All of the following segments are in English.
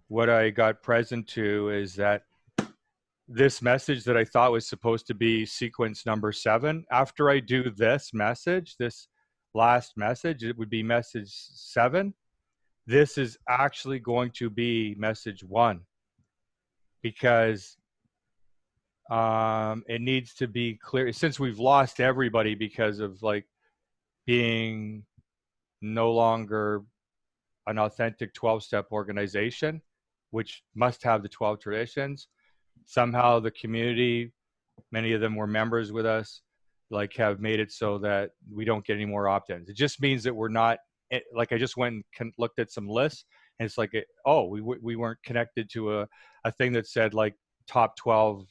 what I got present to is that this message that I thought was supposed to be sequence number 7, after I do this message, this last message, it would be message 7. This is actually going to be message 1 because it needs to be clear since we've lost everybody because of like being no longer an authentic 12-step organization, which must have the 12 traditions. Somehow the community, many of them were members with us, like have made it so that we don't get any more opt-ins. It just means that we're not, like I just went and looked at some lists and it's like, oh, we weren't connected to a thing that said like top 12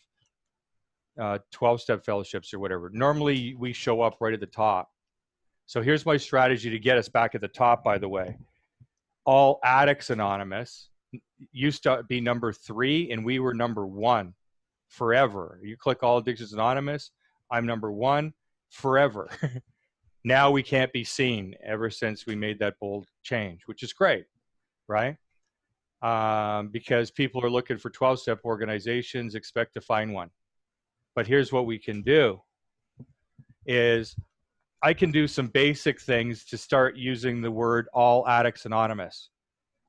12-step fellowships or whatever. Normally we show up right at the top. So here's my strategy to get us back at the top, by the way. All Addicts Anonymous used to be number 3 and we were number 1 forever. You click All Addictions Anonymous, I'm number 1 forever. Now we can't be seen ever since we made that bold change, which is great, right? Because people are looking for 12-step organizations, expect to find one. But here's what we can do is I can do some basic things to start using the word All Addicts Anonymous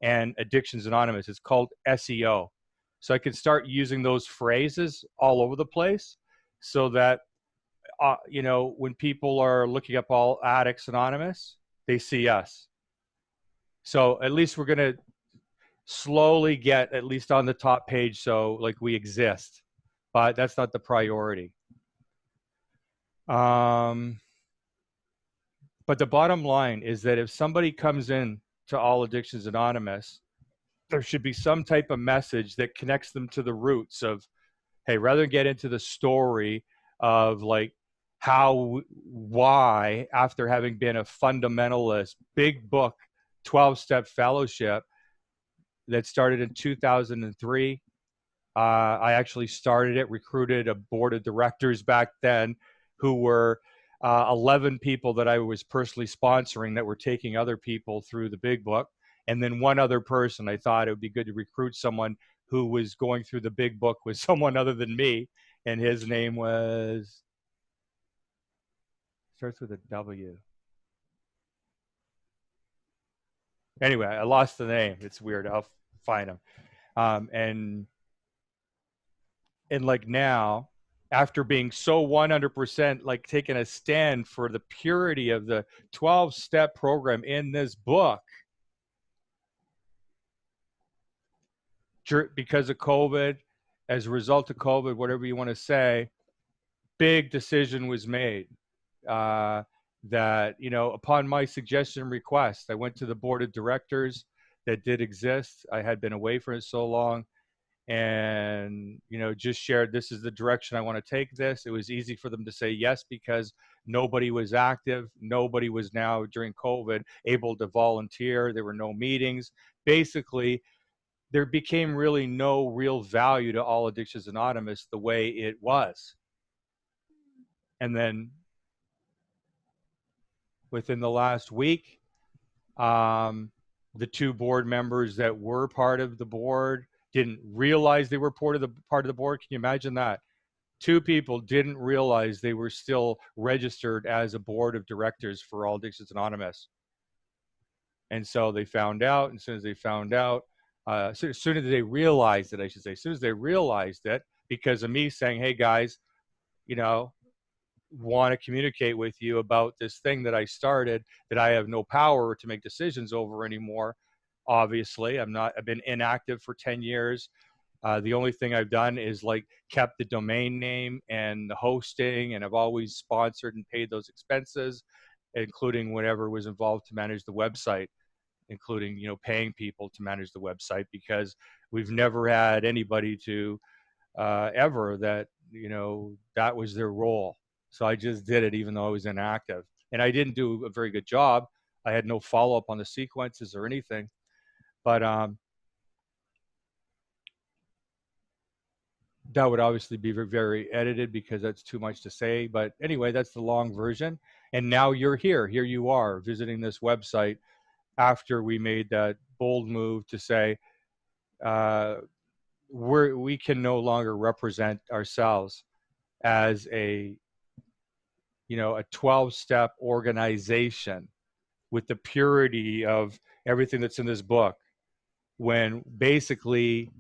and Addictions Anonymous. It's called SEO. So I can start using those phrases all over the place so that, when people are looking up All Addicts Anonymous, they see us. So at least we're going to slowly get at least on the top page so like we exist. But that's not the priority. But the bottom line is that if somebody comes in to All Addictions Anonymous, there should be some type of message that connects them to the roots of, hey, rather than get into the story of like why, after having been a fundamentalist, big book, 12-step fellowship that started in 2003, I actually started it, recruited a board of directors back then who were 11 people that I was personally sponsoring that were taking other people through the big book. And then one other person. I thought it would be good to recruit someone who was going through the big book with someone other than me. And his name was, starts with a W. Anyway, I lost the name. It's weird. I'll find him. And like now, after being so 100% like taking a stand for the purity of the 12-step program in this book, because of COVID, as a result of COVID, whatever you want to say, big decision was made that, upon my suggestion and request, I went to the board of directors that did exist. I had been away from it so long and, just shared, this is the direction I want to take this. It was easy for them to say yes because nobody was active. Nobody was now during COVID able to volunteer. There were no meetings. Basically, there became really no real value to All Addictions Anonymous the way it was. And then within the last week, the 2 board members that were part of the board didn't realize they were part of the board. Can you imagine that? 2 people didn't realize they were still registered as a board of directors for All Addictions Anonymous. And so they found out, and as soon as they found out, as soon as they realized it, I should say, as soon as they realized it, because of me saying, hey guys, want to communicate with you about this thing that I started that I have no power to make decisions over anymore. Obviously, I've been inactive for 10 years. The only thing I've done is like kept the domain name and the hosting, and I've always sponsored and paid those expenses, including whatever was involved to manage the website, including, paying people to manage the website, because we've never had anybody to ever that, that was their role. So I just did it even though I was inactive. And I didn't do a very good job. I had no follow-up on the sequences or anything. But that would obviously be very, very edited because that's too much to say. But anyway, that's the long version. And now you're here. Here you are visiting this website after we made that bold move to say, we can no longer represent ourselves as a 12-step organization with the purity of everything that's in this book, when basically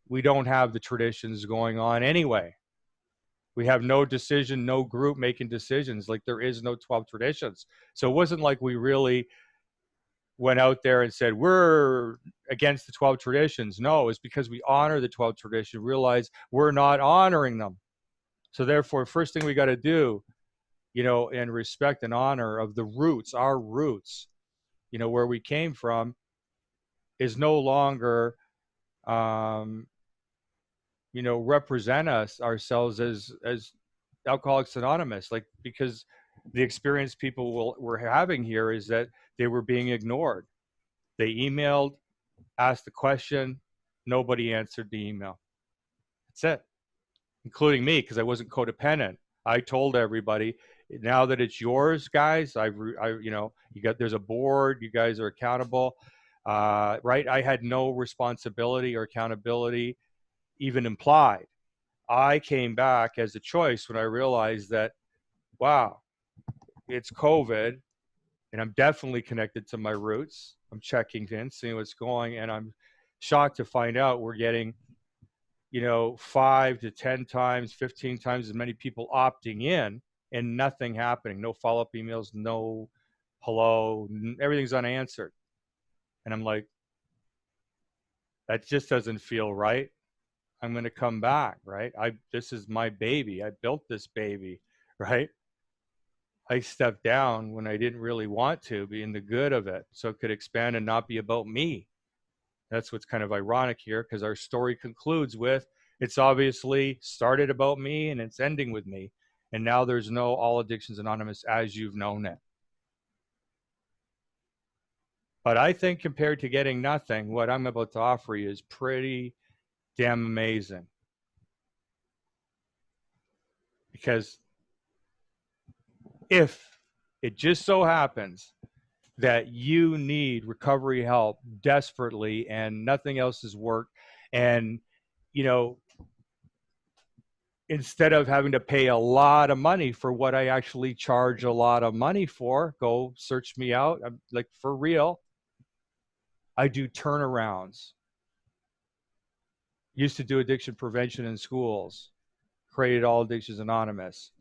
we don't have the traditions going on anyway. We have no decision, no group making decisions. Like, there is no 12 traditions. So it wasn't like we really went out there and said, we're against the 12 traditions. No, it's because we honor the 12 tradition, realize we're not honoring them. So therefore, first thing we got to do, in respect and honor of the roots, our roots, where we came from, is no longer, represent ourselves as Alcoholics Anonymous. Like, because the experience people were having here is that they were being ignored. They emailed, asked the question, nobody answered the email. That's it, including me, because I wasn't codependent. I told everybody, now that it's yours, guys, there's a board, you guys are accountable, right? I had no responsibility or accountability even implied. I came back as a choice when I realized that, wow, it's COVID, and I'm definitely connected to my roots. I'm checking in, seeing what's going, and I'm shocked to find out we're getting 5 to 10 times, 15 times as many people opting in and nothing happening. No follow-up emails, no hello, everything's unanswered. And I'm like, that just doesn't feel right. I'm going to come back, right? This is my baby. I built this baby, right? I stepped down when I didn't really want to, be in the good of it, so it could expand and not be about me. That's what's kind of ironic here, because our story concludes with, it's obviously started about me and it's ending with me. And now there's no All Addictions Anonymous as you've known it. But I think compared to getting nothing, what I'm about to offer you is pretty damn amazing. Because if it just so happens that you need recovery help desperately and nothing else has worked, and instead of having to pay a lot of money for what I actually charge a lot of money for, go search me out. I'm like, for real. I do turnarounds. Used to do addiction prevention in schools. Created All Addictions Anonymous.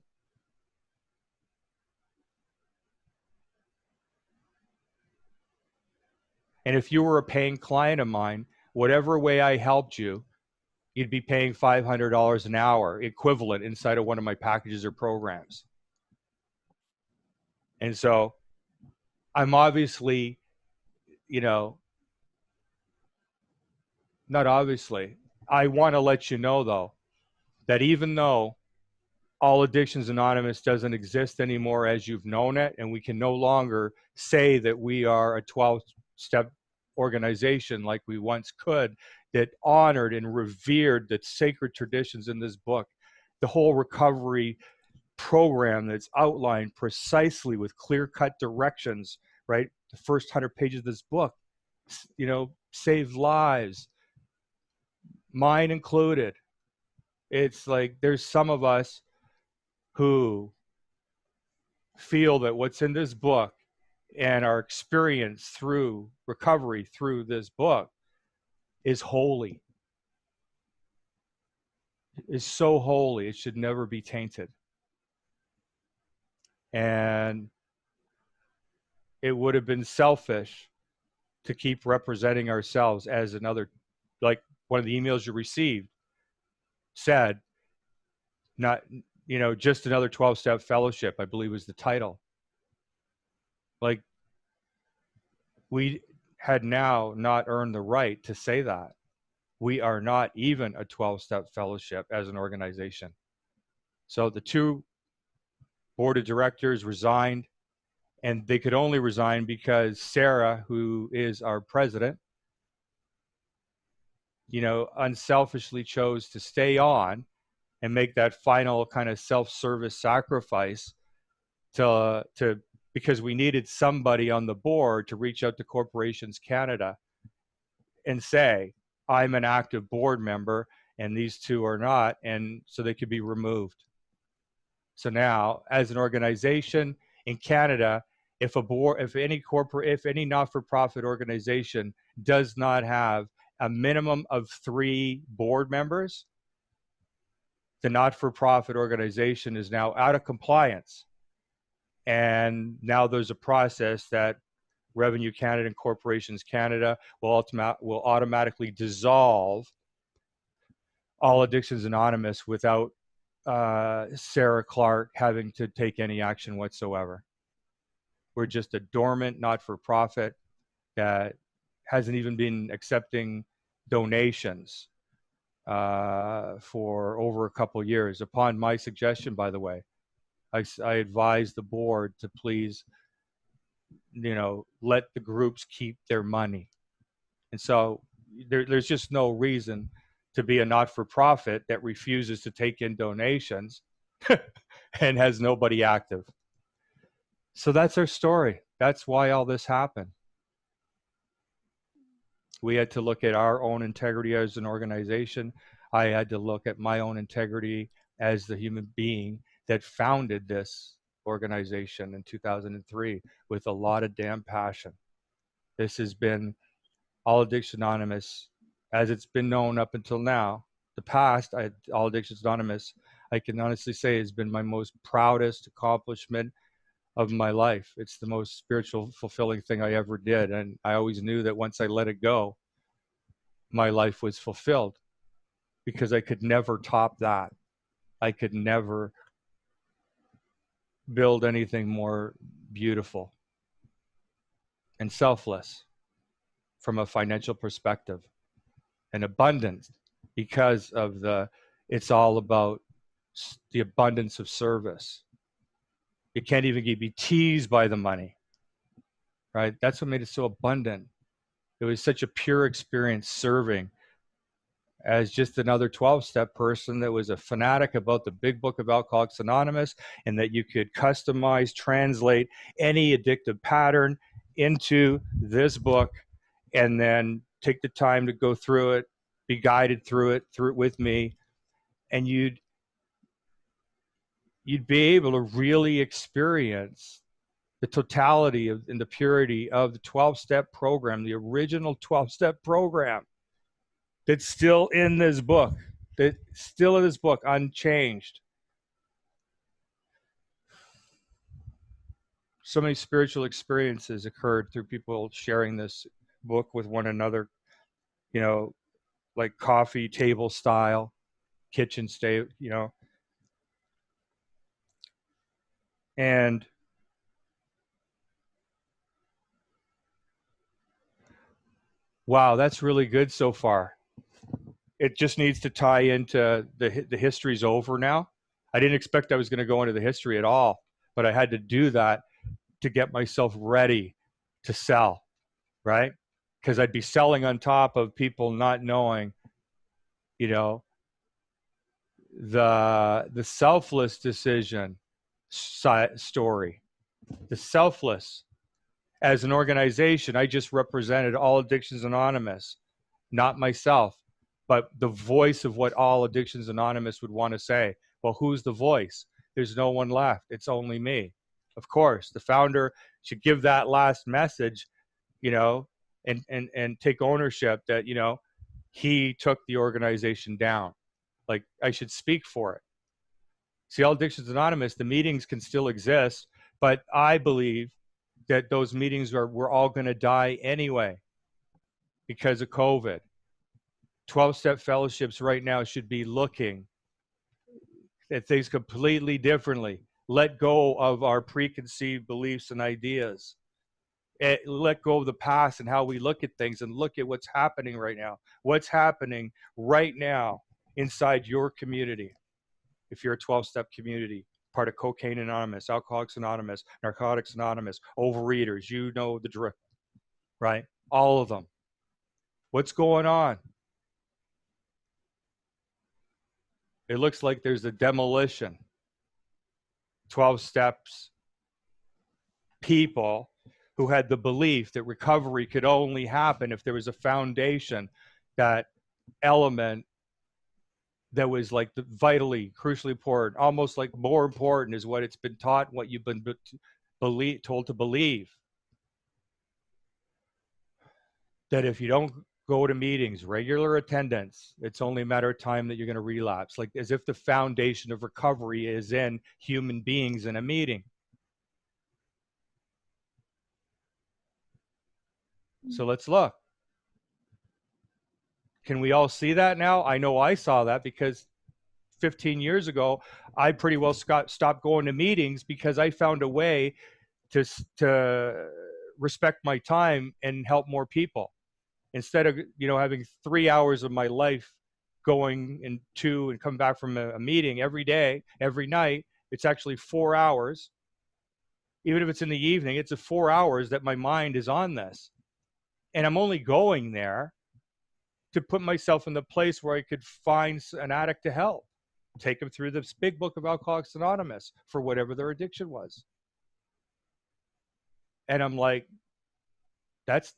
And if you were a paying client of mine, whatever way I helped you, you'd be paying $500 an hour equivalent inside of one of my packages or programs. And so I'm obviously, not obviously, I want to let you know, though, that even though All Addictions Anonymous doesn't exist anymore as you've known it, and we can no longer say that we are a 12-step organization like we once could, that honored and revered the sacred traditions in this book, the whole recovery program that's outlined precisely with clear-cut directions, right? The first 100 pages of this book, saved lives, mine included. It's like there's some of us who feel that what's in this book and our experience through recovery through this book is holy, is so holy, it should never be tainted. And it would have been selfish to keep representing ourselves as another, like one of the emails you received said, not, just another 12-step fellowship, I believe was the title. Like, we had now not earned the right to say that. We are not even a 12-step fellowship as an organization. So the two board of directors resigned, and they could only resign because Sarah, who is our president, unselfishly chose to stay on and make that final kind of self-service sacrifice to because we needed somebody on the board to reach out to Corporations Canada and say, I'm an active board member and these two are not, and so they could be removed. So now, as an organization in Canada, if any not-for-profit organization does not have a minimum of 3 board members, the not-for-profit organization is now out of compliance. And now there's a process that Revenue Canada and Corporations Canada will automatically dissolve All Addictions Anonymous without Sarah Clark having to take any action whatsoever. We're just a dormant not-for-profit that hasn't even been accepting donations for over a couple of years. Upon my suggestion, by the way, I advised the board to please, let the groups keep their money. And so there's just no reason to be a not-for-profit that refuses to take in donations and has nobody active. So that's our story. That's why all this happened. We had to look at our own integrity as an organization. I had to look at my own integrity as the human being that founded this organization in 2003 with a lot of damn passion. This has been All Addictions Anonymous, as it's been known up until now. The past, All Addictions Anonymous, I can honestly say has been my most proudest accomplishment of my life. It's the most spiritual, fulfilling thing I ever did. And I always knew that once I let it go, my life was fulfilled, because I could never top that. I could never build anything more beautiful and selfless from a financial perspective, and abundant, because of it's all about the abundance of service. You can't even be teased by the money, right? That's what made it so abundant. It was such a pure experience serving as just another 12-step person that was a fanatic about the big book of Alcoholics Anonymous, and that you could customize, translate any addictive pattern into this book, and then take the time to go through it, be guided through it with me, and you'd be able to really experience the totality of and the purity of the 12-step program, the original 12-step program that's still in this book, unchanged. So many spiritual experiences occurred through people sharing this book with one another, like coffee table style, kitchen stay, and wow, that's really good so far. It just needs to tie into the history's over now. I didn't expect I was going to go into the history at all, but I had to do that to get myself ready to sell, right? Because I'd be selling on top of people not knowing, the selfless decision story. The selfless, as an organization, I just represented All Addictions Anonymous, not myself, but the voice of what All Addictions Anonymous would want to say. Well, who's the voice? There's no one left. It's only me. Of course, the founder should give that last message, and take ownership that, he took the organization down. Like, I should speak for it. See, All Addictions Anonymous, the meetings can still exist, but I believe that those meetings we're all going to die anyway because of COVID. 12-step fellowships right now should be looking at things completely differently. Let go of our preconceived beliefs and ideas. Let go of the past and how we look at things, and look at what's happening right now. What's happening right now inside your community. If you're a 12-step community, part of Cocaine Anonymous, Alcoholics Anonymous, Narcotics Anonymous, Overeaters, you know the drill, right? All of them. What's going on? It looks like there's a demolition. 12 steps people who had the belief that recovery could only happen if there was a foundation that element that was like the vitally, crucially important, almost like more important is what it's been taught, what you've been told to believe. That if you don't go to meetings, regular attendance, it's only a matter of time that you're going to relapse. Like as if the foundation of recovery is in human beings in a meeting. So let's look. Can we all see that now? I know I saw that because 15 years ago, I pretty well stopped going to meetings because I found a way to respect my time and help more people. Instead of having 3 hours of my life going and come back from a meeting every day, every night, it's actually 4 hours. Even if it's in the evening, it's 4 hours that my mind is on this. And I'm only going there to put myself in the place where I could find an addict to help, take them through this big book of Alcoholics Anonymous for whatever their addiction was. And I'm like, that's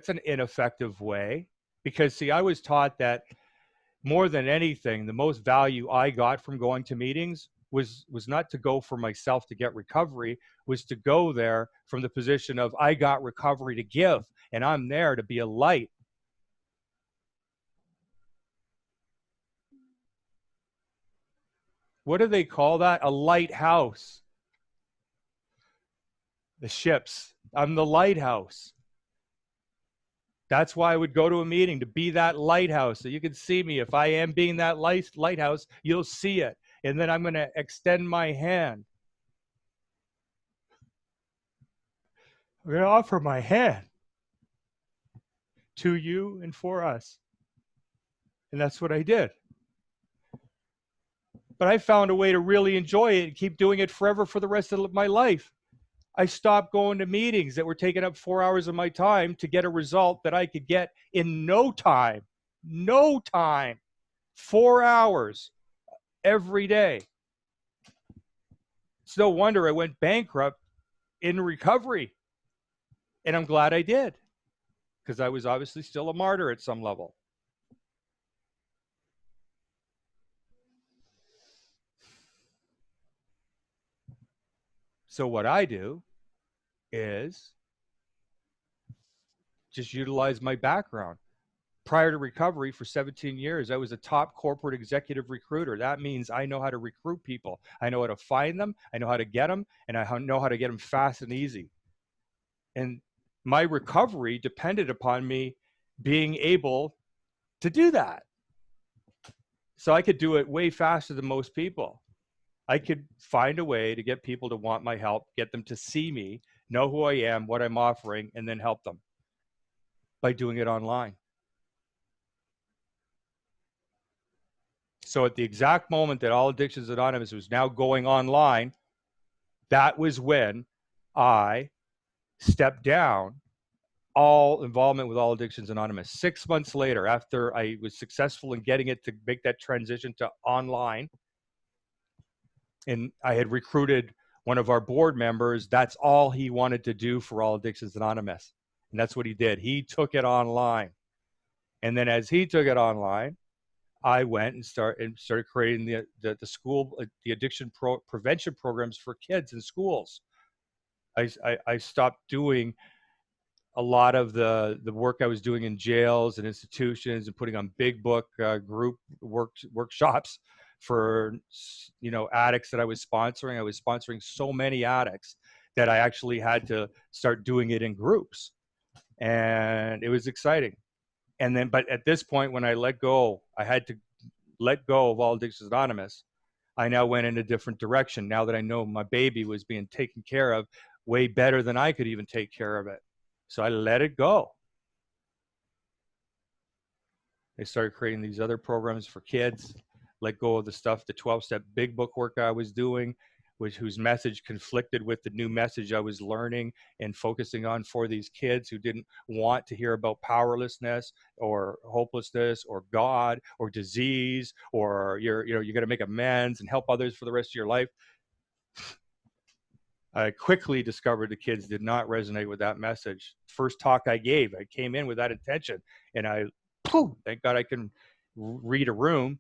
an ineffective way, because see, I was taught that more than anything, the most value I got from going to meetings was not to go for myself to get recovery, was to go there from the position of I got recovery to give, and I'm there to be a light. What do they call that? A lighthouse. The ships. I'm the lighthouse. That's why I would go to a meeting, to be that lighthouse, so you can see me. If I am being that lighthouse, you'll see it. And then I'm going to extend my hand. I'm going to offer my hand to you and for us. And that's what I did. But I found a way to really enjoy it and keep doing it forever for the rest of my life. I stopped going to meetings that were taking up 4 hours of my time to get a result that I could get in no time. No time. 4 hours every day. It's no wonder I went bankrupt in recovery. And I'm glad I did, because I was obviously still a martyr at some level. So what I do is just utilize my background. Prior to recovery for 17 years, I was a top corporate executive recruiter. That means I know how to recruit people. I know how to find them. I know how to get them, and I know how to get them fast and easy. And my recovery depended upon me being able to do that. So I could do it way faster than most people. I could find a way to get people to want my help, get them to see me, know who I am, what I'm offering, and then help them by doing it online. So at the exact moment that All Addictions Anonymous was now going online, that was when I stepped down all involvement with All Addictions Anonymous. 6 months later, after I was successful in getting it to make that transition to online, and I had recruited one of our board members, that's all he wanted to do for All Addictions Anonymous. And that's what he did. He took it online. And then as he took it online, I went and started creating the school, the addiction prevention programs for kids in schools. I stopped doing a lot of the work I was doing in jails and institutions and putting on big book group workshops for addicts that I was sponsoring. I was sponsoring so many addicts that I actually had to start doing it in groups, and it was exciting. And then, but at this point, when I had to let go of All Addictions Anonymous. I now went in a different direction. Now that I know my baby was being taken care of way better than I could even take care of it. So I let it go. I started creating these other programs for kids, let go of the stuff, the 12-step big book work I was doing, whose message conflicted with the new message I was learning and focusing on for these kids who didn't want to hear about powerlessness or hopelessness or God or disease, or you're going to make amends and help others for the rest of your life. I quickly discovered the kids did not resonate with that message. First talk I gave, I came in with that intention, and I Thank God I can read a room.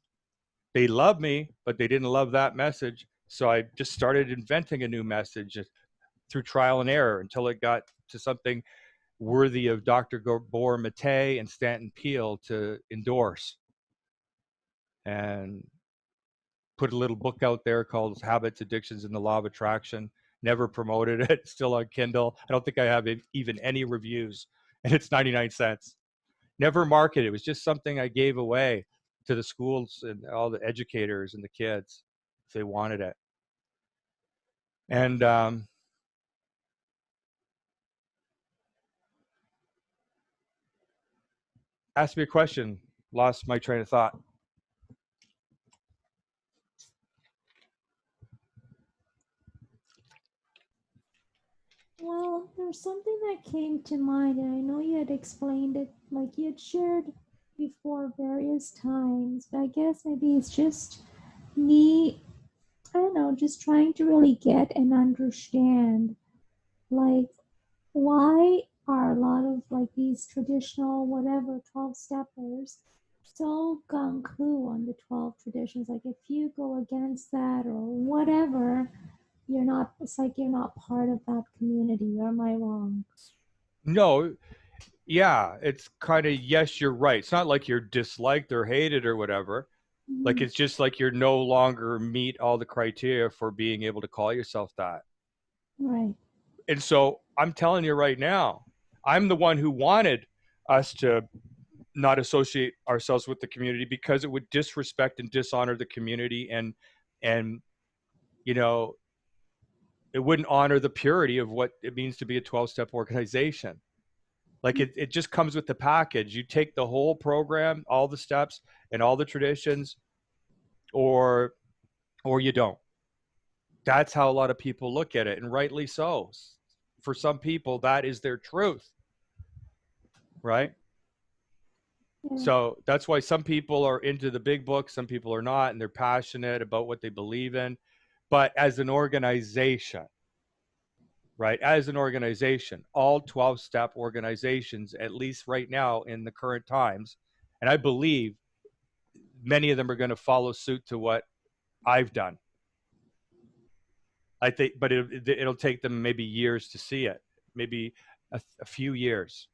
They love me, but they didn't love that message. So I just started inventing a new message through trial and error until it got to something worthy of Dr. Gabor Mate and Stanton Peele to endorse. And put a little book out there called Habits, Addictions, and the Law of Attraction. Never promoted it, still on Kindle. I don't think I have even any reviews, and it's 99 cents. Never marketed. It was just something I gave away to the schools and all the educators and the kids if they wanted it. And ask me a question. Lost my train of thought. Well, there's something that came to mind, and I know you had explained it, like you had shared before various times, but I guess maybe it's just me, I don't know, just trying to really get and understand, like, why are a lot of like these traditional, whatever, 12 steppers so gung ho on the 12 traditions? Like, if you go against that or whatever, you're not, it's like you're not part of that community. Or am I wrong? No, yeah, it's kind of, yes, you're right. It's not like you're disliked or hated or whatever. Like, Mhm. it's just like you're no longer meet all the criteria for being able to call yourself that. Right. And so I'm telling you right now, I'm the one who wanted us to not associate ourselves with the community because it would disrespect and dishonor the community, and you know, it wouldn't honor the purity of what it means to be a 12-step organization. Like, it just comes with the package. You take the whole program, all the steps and all the traditions, or you don't. That's how a lot of people look at it, and rightly so. For some people, that is their truth, right? Yeah. So that's why some people are into the big book, some people are not, and they're passionate about what they believe in. But as an organization, right? As an organization, all 12-step organizations, at least right now in the current times, and I believe many of them are going to follow suit to what I've done. I think, but it'll take them maybe years to see it, maybe a few years,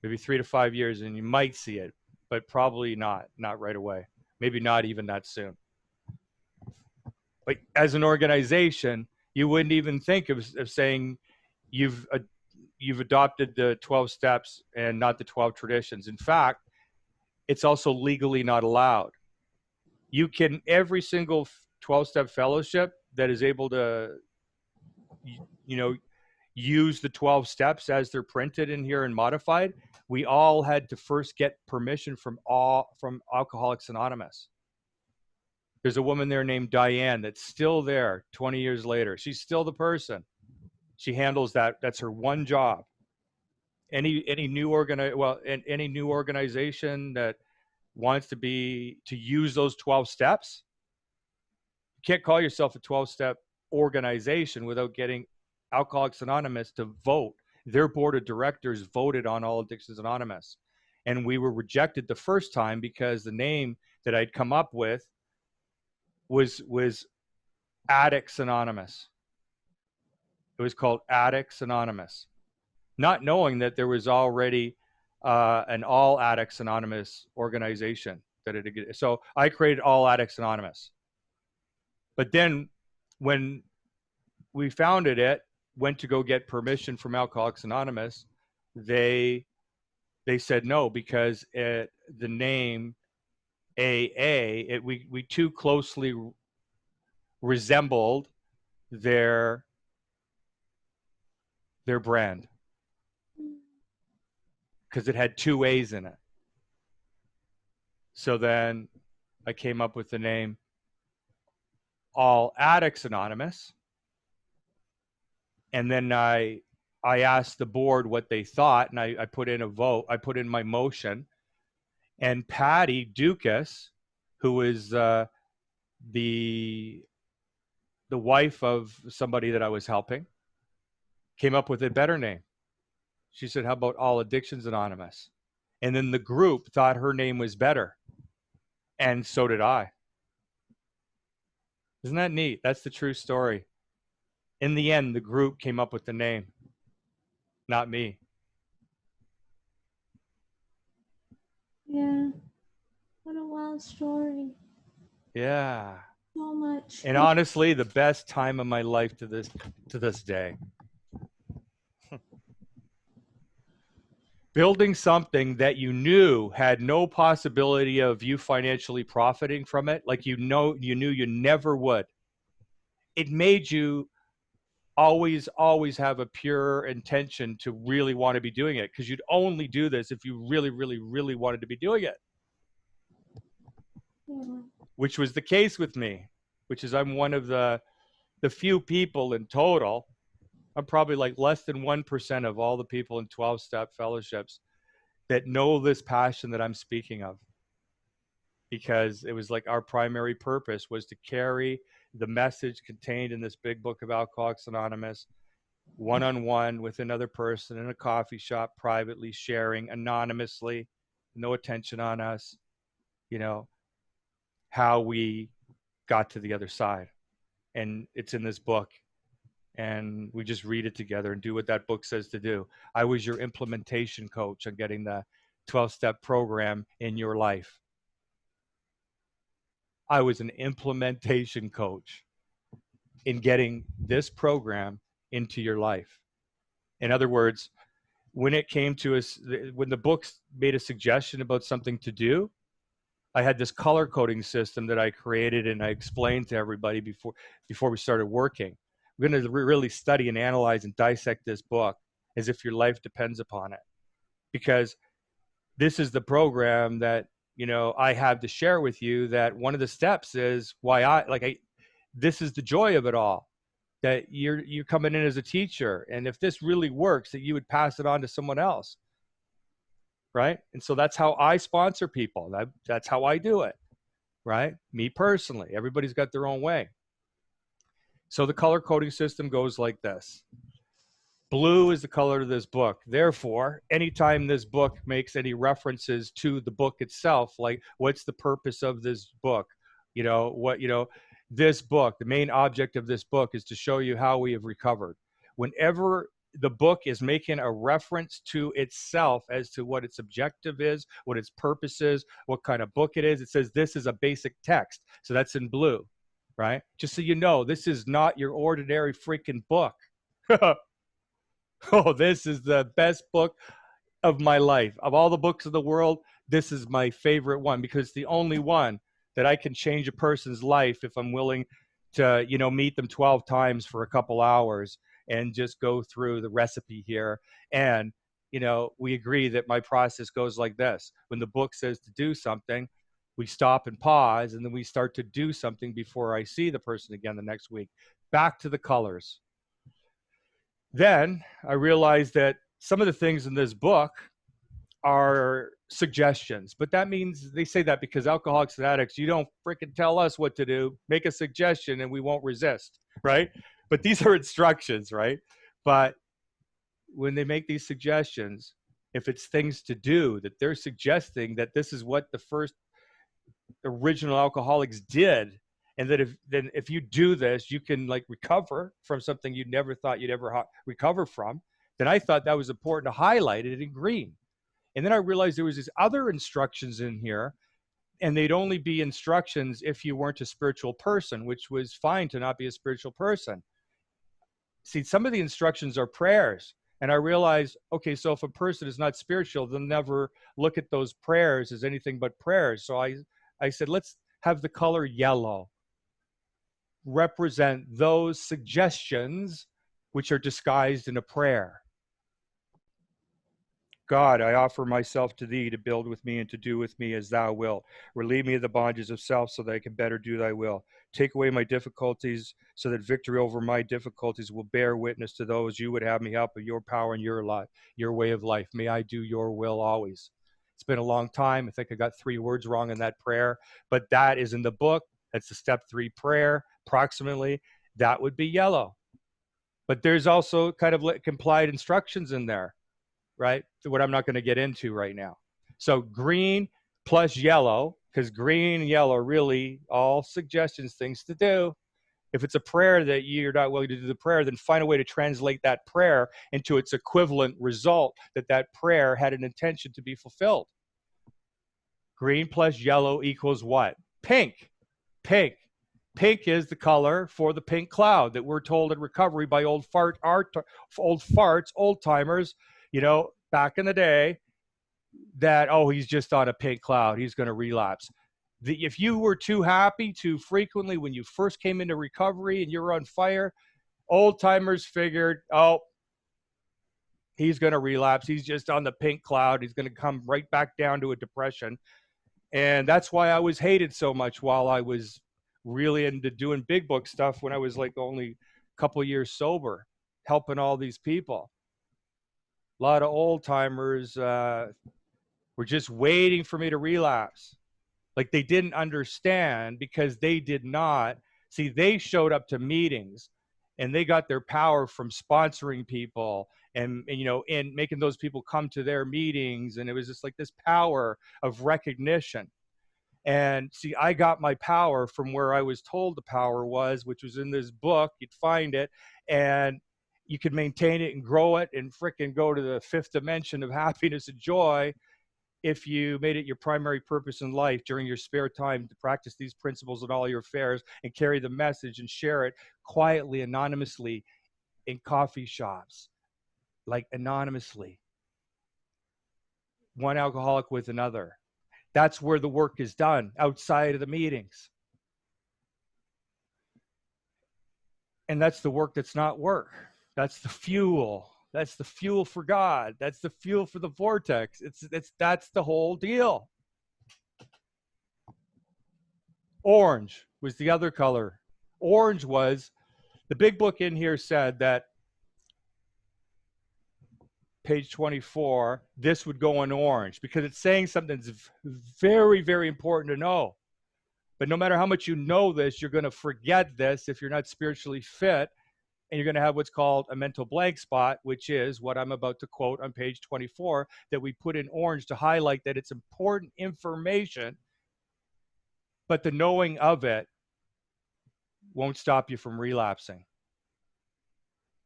maybe 3 to 5 years, and you might see it, but probably not right away. Maybe not even that soon. Like, as an organization, you wouldn't even think of saying you've you've adopted the 12 steps and not the 12 traditions. In fact, it's also legally not allowed. You can, every single 12-step fellowship that is able to, you know, use the 12 steps as they're printed in here and modified, we all had to first get permission from Alcoholics Anonymous. There's a woman there named Diane that's still there 20 years later. She's still the person. She handles that. That's her one job. Any new any new organization that wants to use those 12 steps, you can't call yourself a 12-step organization without getting Alcoholics Anonymous to vote. Their board of directors voted on All Addictions Anonymous. And we were rejected the first time because the name that I'd come up with was Addicts Anonymous. It was called Addicts Anonymous, not knowing that there was already an All Addicts Anonymous organization that it. So I created All Addicts Anonymous. But then when we founded it, went to go get permission from Alcoholics Anonymous, they they said no because the name AA, we too closely resembled their brand because it had two A's in it. So then I came up with the name All Addicts Anonymous, and then I asked the board what they thought, and I put in a vote. I put in my motion, and Patty Dukas, who is the wife of somebody that I was helping, came up with a better name. She said, "How about All Addictions Anonymous?" And then the group thought her name was better. And so did I. Isn't that neat? That's the true story. In the end, the group came up with the name, not me. Yeah. What a wild story. Yeah. So much. And honestly, the best time of my life to this day. Building something that you knew had no possibility of you financially profiting from it, like you knew you never would. It made you always have a pure intention to really want to be doing it, because you'd only do this if you really wanted to be doing it. Yeah. Which was the case with me, which is I'm one of the few people in total. I'm probably like less than 1% of all the people in 12-step fellowships that know this passion that I'm speaking of, because it was like our primary purpose was to carry the message contained in this big book of Alcoholics Anonymous, one-on-one with another person in a coffee shop, privately sharing anonymously, no attention on us, you know, how we got to the other side. And it's in this book, and we just read it together and do what that book says to do. I was your implementation coach on getting the 12-step program in your life. I was an implementation coach in getting this program into your life. In other words, when it came to us, when the books made a suggestion about something to do, I had this color coding system that I created and I explained to everybody before we started working. We're going to really study and analyze and dissect this book as if your life depends upon it, because this is the program that, you know, I have to share with you. That one of the steps is why this is the joy of it all, that you're coming in as a teacher, and if this really works, that you would pass it on to someone else, right? And so that's how I sponsor people. That's how I do it, right? Me personally. Everybody's got their own way. So the color coding system goes like this. Blue is the color of this book. Therefore, anytime this book makes any references to the book itself, like what's the purpose of this book? This book, the main object of this book is to show you how we have recovered. Whenever the book is making a reference to itself as to what its objective is, what its purpose is, what kind of book it is, it says this is a basic text. So that's in blue, right? Just so you know, this is not your ordinary freaking book. Oh, this is the best book of my life. Of all the books of the world, this is my favorite one, because it's the only one that I can change a person's life if I'm willing to, meet them 12 times for a couple hours and just go through the recipe here. And, we agree that my process goes like this. When the book says to do something, we stop and pause, and then we start to do something before I see the person again the next week. Back to the colors. Then I realized that some of the things in this book are suggestions, but that means they say that because alcoholics and addicts, you don't freaking tell us what to do. Make a suggestion and we won't resist, right? But these are instructions, right? But when they make these suggestions, if it's things to do, that they're suggesting that this is what the first original alcoholics did, and that if you do this, you can like recover from something you never thought you'd ever recover from, then I thought that was important to highlight it in green. And then I realized there was these other instructions in here, and they'd only be instructions if you weren't a spiritual person, which was fine to not be a spiritual person. See, some of the instructions are prayers. And I realized, okay, so if a person is not spiritual, they'll never look at those prayers as anything but prayers. So I said, let's have the color yellow represent those suggestions which are disguised in a prayer. God, I offer myself to thee to build with me and to do with me as thou wilt. Relieve me of the bondages of self so that I can better do thy will. Take away my difficulties so that victory over my difficulties will bear witness to those you would have me help of your power and your life, your way of life. May I do your will always. It's been a long time. I think I got 3 words wrong in that prayer, but that is in the book. That's the step 3 prayer, approximately. That would be yellow. But there's also kind of complied instructions in there, right? What I'm not going to get into right now. So green plus yellow, because green and yellow are really all suggestions, things to do. If it's a prayer that you're not willing to do the prayer, then find a way to translate that prayer into its equivalent result that that prayer had an intention to be fulfilled. Green plus yellow equals what? Pink. Pink. Pink is the color for the pink cloud that we're told in recovery by old farts, old timers, back in the day, that, oh, he's just on a pink cloud, he's going to relapse. If you were too happy too frequently when you first came into recovery and you're on fire, old timers figured, oh, he's going to relapse, he's just on the pink cloud, he's going to come right back down to a depression. And that's why I was hated so much while I was really into doing big book stuff when I was like only a couple years sober, helping all these people. A lot of old timers were just waiting for me to relapse. Like they didn't understand because they did not. See, they showed up to meetings and they got their power from sponsoring people and making those people come to their meetings. And it was just like this power of recognition. And see, I got my power from where I was told the power was, which was in this book. You'd find it and you could maintain it and grow it and fricking go to the fifth dimension of happiness and joy if you made it your primary purpose in life during your spare time to practice these principles in all your affairs and carry the message and share it quietly, anonymously in coffee shops, like anonymously, one alcoholic with another. That's where the work is done, outside of the meetings. And that's the work that's not work. That's the fuel. That's the fuel for God. That's the fuel for the vortex. That's the whole deal. Orange was the other color. Orange was, the big book in here said that, page 24, this would go in orange because it's saying something that's very, very important to know. But no matter how much you know this, you're going to forget this if you're not spiritually fit. And you're going to have what's called a mental blank spot, which is what I'm about to quote on page 24, that we put in orange to highlight that it's important information, but the knowing of it won't stop you from relapsing.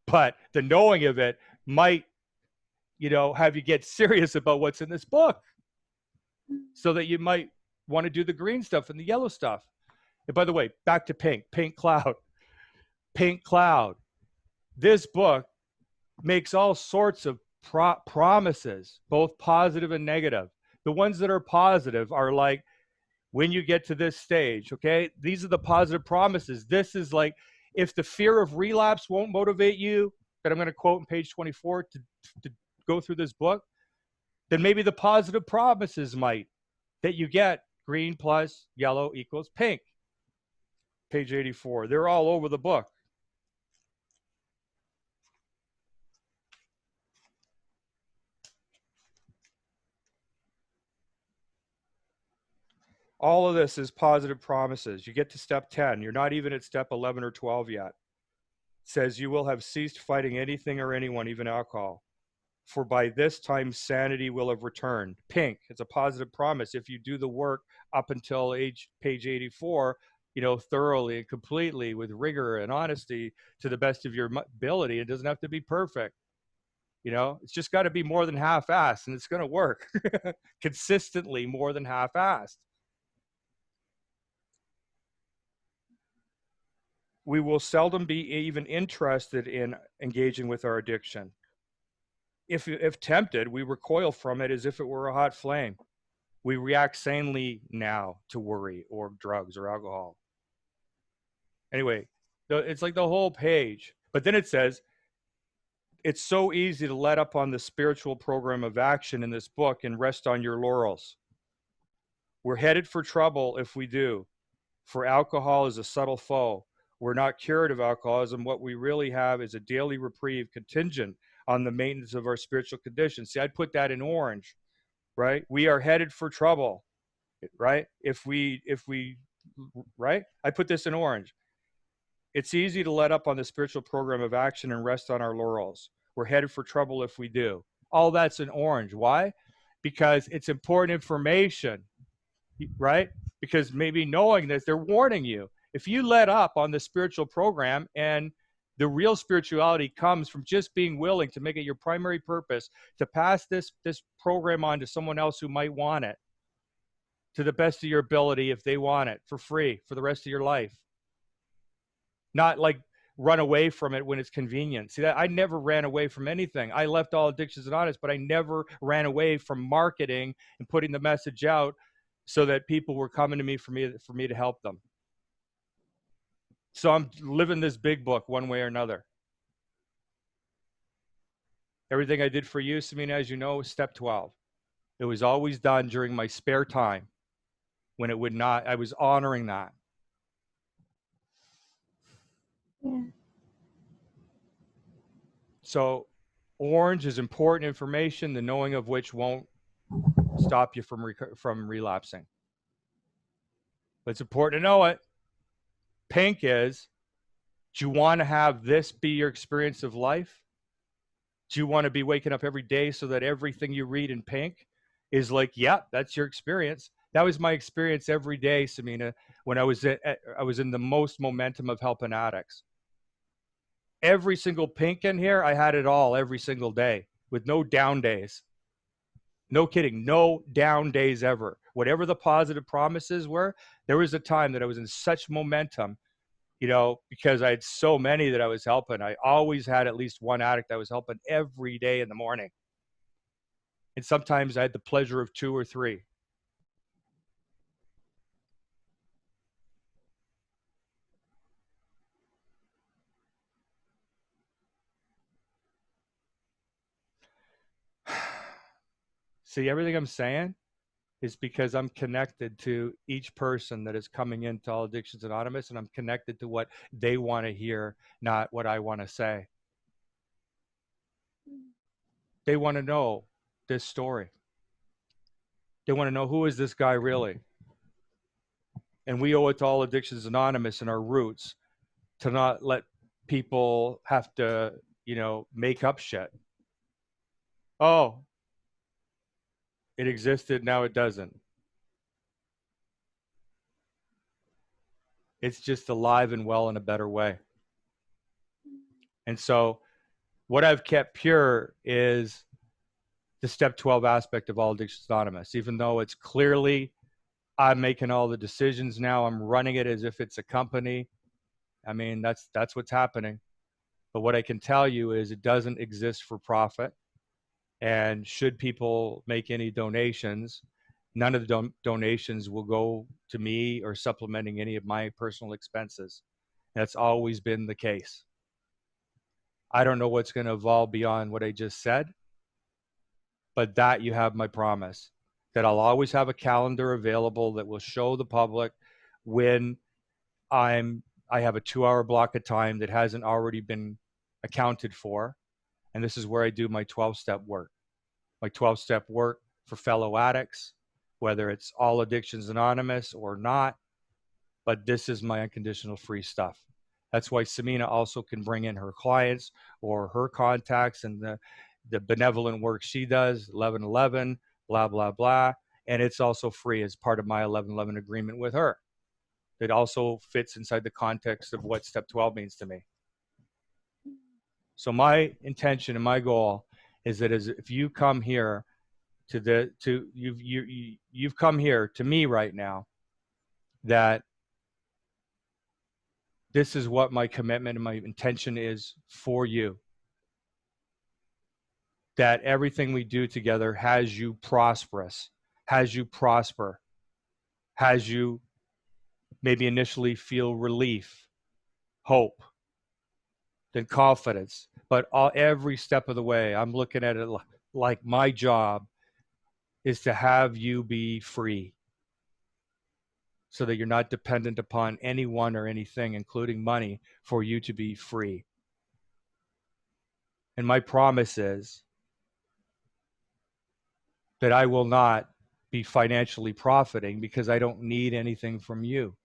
But the knowing of it might, have you get serious about what's in this book so that you might want to do the green stuff and the yellow stuff. And by the way, back to pink cloud. Pink cloud. This book makes all sorts of promises, both positive and negative. The ones that are positive are like, when you get to this stage, okay, these are the positive promises. This is like, if the fear of relapse won't motivate you, that I'm going to quote on page 24 to go through this book, then maybe the positive promises might, that you get green plus yellow equals pink. Page 84. They're all over the book. All of this is positive promises. You get to step 10. You're not even at step 11 or 12 yet. It says you will have ceased fighting anything or anyone, even alcohol. For by this time, sanity will have returned. Pink, it's a positive promise. If you do the work up until page 84, thoroughly and completely with rigor and honesty to the best of your ability, it doesn't have to be perfect. It's just got to be more than half-assed, and it's going to work. Consistently more than half-assed. We will seldom be even interested in engaging with our addiction. If tempted, we recoil from it as if it were a hot flame. We react sanely now to worry or drugs or alcohol. Anyway, it's like the whole page. But then it says, it's so easy to let up on the spiritual program of action in this book and rest on your laurels. We're headed for trouble if we do, for alcohol is a subtle foe. We're not cured of alcoholism. What we really have is a daily reprieve contingent on the maintenance of our spiritual condition. See, I'd put that in orange, right? We are headed for trouble, right? If we, right? I put this in orange. It's easy to let up on the spiritual program of action and rest on our laurels. We're headed for trouble if we do. All that's in orange. Why? because it's important information, right? Because maybe knowing this, they're warning you. If you let up on the spiritual program, and the real spirituality comes from just being willing to make it your primary purpose to pass this program on to someone else who might want it to the best of your ability, if they want it for free for the rest of your life. Not like run away from it when it's convenient. See, that I never ran away from anything. I left All Addictions Anonymous, but I never ran away from marketing and putting the message out so that people were coming to me for me to help them. So I'm living this big book one way or another. Everything I did for you, Samina, as you know, was step 12. It was always done during my spare time when it would not. I was honoring that. Yeah. So orange is important information, the knowing of which won't stop you from relapsing. But it's important to know it. Pink is, do you want to have this be your experience of life? Do you want to be waking up every day so that everything you read in pink is like, yeah, that's your experience? That was my experience every day, Samina, when I was in the most momentum of helping addicts. Every single pink in here, I had it all every single day with no down days. No kidding, no down days ever. Whatever the positive promises were, there was a time that I was in such momentum, because I had so many that I was helping. I always had at least one addict I was helping every day in the morning. And sometimes I had the pleasure of 2 or 3. See, everything I'm saying is because I'm connected to each person that is coming into All Addictions Anonymous, and I'm connected to what they want to hear, not what I want to say. They want to know this story. They want to know, who is this guy really? And we owe it to All Addictions Anonymous and our roots to not let people have to, make up shit. Oh, it existed, now it doesn't. It's just alive and well in a better way. And so what I've kept pure is the step 12 aspect of All Addictions Anonymous, even though it's clearly I'm making all the decisions now. I'm running it as if it's a company. I mean, that's what's happening. But what I can tell you is it doesn't exist for profit. And should people make any donations, none of the donations will go to me or supplementing any of my personal expenses. That's always been the case. I don't know what's going to evolve beyond what I just said, but that you have my promise that I'll always have a calendar available that will show the public when I have a 2-hour block of time that hasn't already been accounted for. And this is where I do my 12-step work. My 12-step work for fellow addicts, whether it's All Addictions Anonymous or not, but this is my unconditional free stuff. That's why Samina also can bring in her clients or her contacts and the benevolent work she does, 1111, blah, blah, blah. And it's also free as part of my 1111 agreement with her. It also fits inside the context of what step 12 means to me. So my intention and my goal is that if you come here you've come here to me right now, that this is what my commitment and my intention is for you. That everything we do together has you prosperous, has you prosper, has you maybe initially feel relief, hope, then confidence. But every step of the way, I'm looking at it like my job is to have you be free so that you're not dependent upon anyone or anything, including money, for you to be free. And my promise is that I will not be financially profiting because I don't need anything from you.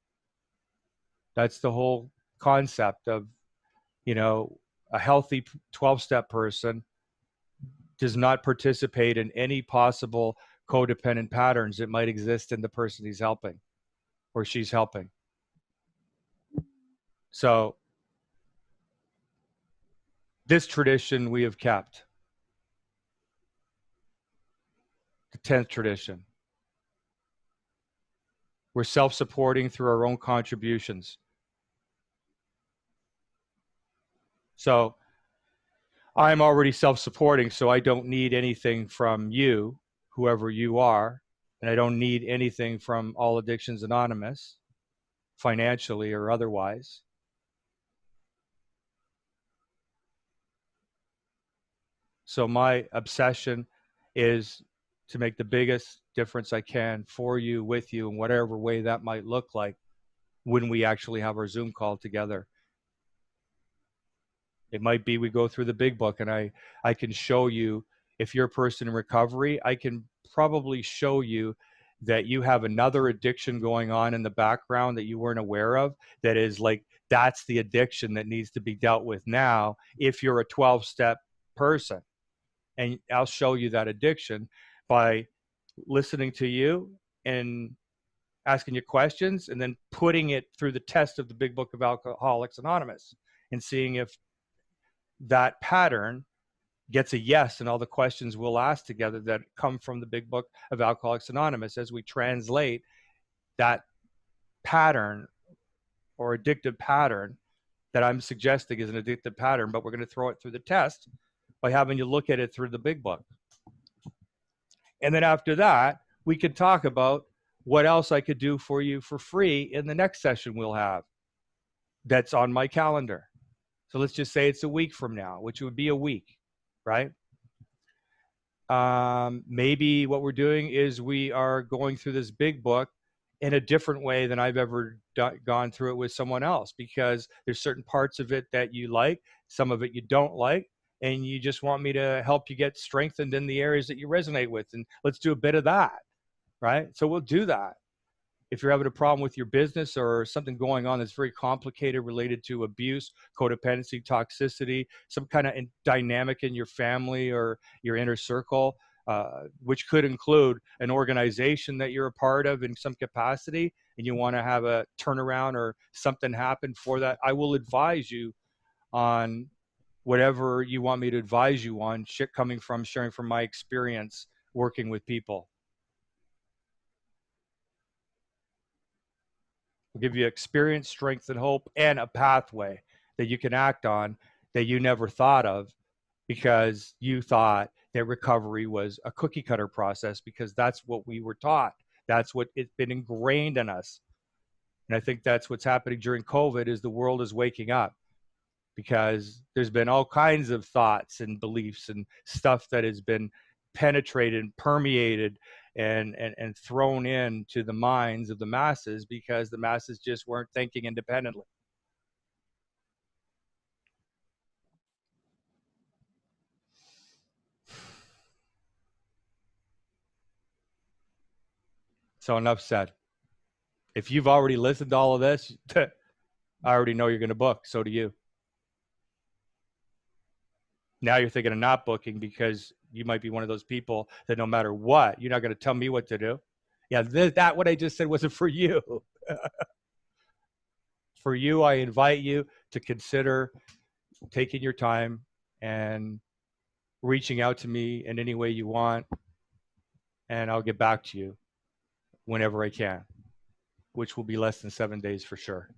That's the whole concept of, a healthy 12-step person does not participate in any possible codependent patterns that might exist in the person he's helping or she's helping. So this tradition we have kept, the 10th tradition. We're self-supporting through our own contributions. So I'm already self-supporting, so I don't need anything from you, whoever you are, and I don't need anything from All Addictions Anonymous, financially or otherwise. So my obsession is to make the biggest difference I can for you, with you, in whatever way that might look like when we actually have our Zoom call together. It might be we go through the big book and I can show you, if you're a person in recovery, I can probably show you that you have another addiction going on in the background that you weren't aware of, that is like, that's the addiction that needs to be dealt with now if you're a 12-step person. And I'll show you that addiction by listening to you and asking you questions and then putting it through the test of the big book of Alcoholics Anonymous and seeing if that pattern gets a yes in all the questions we'll ask together that come from the big book of Alcoholics Anonymous as we translate that pattern or addictive pattern that I'm suggesting is an addictive pattern, but we're going to throw it through the test by having you look at it through the big book. And then after that, we could talk about what else I could do for you for free in the next session we'll have that's on my calendar. So let's just say it's a week from now, which would be a week, right? Maybe what we're doing is we are going through this big book in a different way than I've ever gone through it with someone else, because there's certain parts of it that you like, some of it you don't like, and you just want me to help you get strengthened in the areas that you resonate with. And let's do a bit of that, right? So we'll do that. If you're having a problem with your business or something going on that's very complicated related to abuse, codependency, toxicity, some kind of dynamic in your family or your inner circle, which could include an organization that you're a part of in some capacity, and you want to have a turnaround or something happen for that, I will advise you on whatever you want me to advise you on, sharing from my experience working with people. We'll give you experience, strength, and hope, and a pathway that you can act on that you never thought of because you thought that recovery was a cookie cutter process, because that's what we were taught. That's what it's been ingrained in us. And I think that's what's happening during COVID is the world is waking up, because there's been all kinds of thoughts and beliefs and stuff that has been penetrated, permeated, and thrown into the minds of the masses because the masses just weren't thinking independently. So enough said. If you've already listened to all of this, I already know you're going to book. So do you. Now you're thinking of not booking because you might be one of those people that no matter what, you're not going to tell me what to do. Yeah, that what I just said wasn't for you. For you, I invite you to consider taking your time and reaching out to me in any way you want, and I'll get back to you whenever I can, which will be less than 7 days for sure.